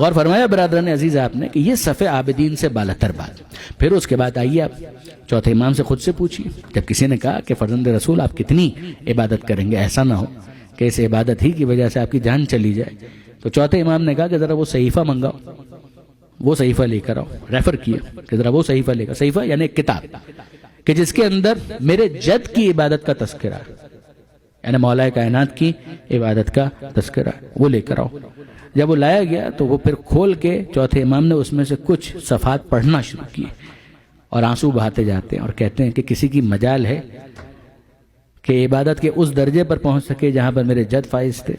غور فرمایا برادران عزیز آپ نے کہ یہ صف عابدین سے بالاتر بات. پھر اس کے بعد آئیے آپ چوتھے امام سے خود سے پوچھیے. جب کسی نے کہا کہ فرزند رسول آپ کتنی عبادت کریں گے، ایسا نہ ہو کہ اس عبادت ہی کی وجہ سے آپ کی جان چلی جائے، تو چوتھے امام نے کہا کہ ذرا وہ صحیفہ منگاؤ، وہ صحیفہ لے کر آؤ. ریفر کیا کہ ذرا وہ صحیفہ لے کر، صحیفہ یعنی ایک کتاب کہ جس کے اندر میرے جد کی عبادت کا تذکرہ ہے، یعنی مولا کائنات کی عبادت کا تذکرہ ہے، وہ لے کر آؤ. جب وہ لایا گیا تو وہ پھر کھول کے چوتھے امام نے اس میں سے کچھ صفحات پڑھنا شروع کیے اور آنسو بہاتے جاتے ہیں اور کہتے ہیں کہ کسی کی مجال ہے کہ عبادت کے اس درجے پر پہنچ سکے جہاں پر میرے جد فائز تھے.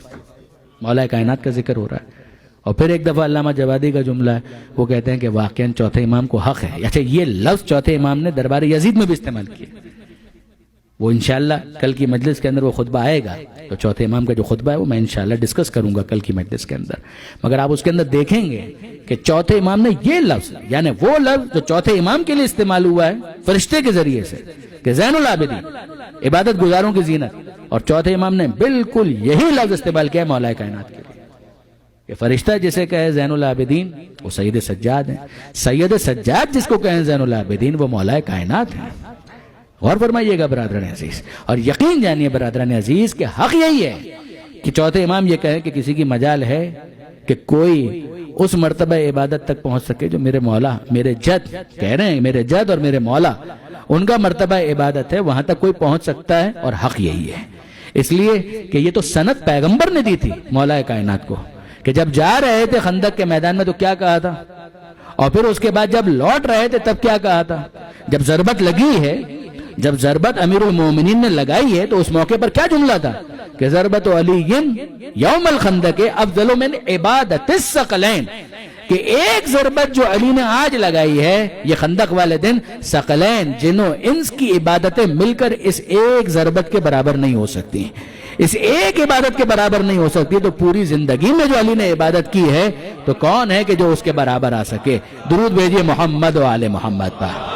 مولا کائنات کا ذکر ہو رہا ہے. اور پھر ایک دفعہ علامہ جوادی کا جملہ ہے، وہ کہتے ہیں کہ واقعاً چوتھے امام کو حق ہے. اچھا، یہ لفظ چوتھے امام نے دربار یزید میں بھی استعمال کیا. وہ انشاءاللہ کل کی مجلس کے اندر وہ خطبہ آئے گا تو چوتھے امام کا جو خطبہ ہے وہ میں انشاءاللہ ڈسکس کروں گا کل کی مجلس کے اندر. مگر آپ اس کے اندر دیکھیں گے کہ چوتھے امام نے یہ لفظ، یعنی وہ لفظ جو چوتھے امام کے لیے استعمال ہوا ہے فرشتے کے ذریعے سے کہ زین العابدین، عبادت گزاروں کی زینت، اور چوتھے امام نے بالکل یہی لفظ استعمال کیا مولا کائنات کے لیے کہ فرشتہ جسے کہے زین العابدین وہ سید سجاد ہیں، سید سجاد جس کو کہیں زین العابدین وہ مولا کائنات ہیں. غور فرمائیے گا برادران عزیز، اور یقین جانیے برادران عزیز کہ حق یہی ہے کہ چوتھے امام یہ کہیں کہ کسی کی مجال ہے کہ کوئی اس مرتبہ عبادت تک پہنچ سکے جو میرے مولا، میرے جد کہہ رہے ہیں، میرے جد اور میرے مولا ان کا مرتبہ عبادت ہے، وہاں تک کوئی پہنچ سکتا ہے. اور حق یہی ہے اس لیے کہ یہ تو سند پیغمبر نے دی تھی مولا کائنات کو کہ جب جا رہے تھے خندق کے میدان میں تو کیا کہا تھا، اور پھر اس کے بعد جب لوٹ رہے تھے تب کیا کہا تھا. جب ضربت لگی ہے، جب ضربت امیر المومنین نے لگائی ہے تو اس موقع پر کیا جملہ تھا کہ ضربت علی یوم الخندق افضل من عبادت الثقلین، کہ ایک ضربت جو علی نے آج لگائی ہے یہ خندق والے دن، ثقلین جن و انس کی عبادتیں مل کر اس ایک ضربت کے برابر نہیں ہو سکتی، اس ایک عبادت کے برابر نہیں ہو سکتی. تو پوری زندگی میں جو علی نے عبادت کی ہے تو کون ہے کہ جو اس کے برابر آ سکے. درود بھیجیے محمد و آل محمد پر.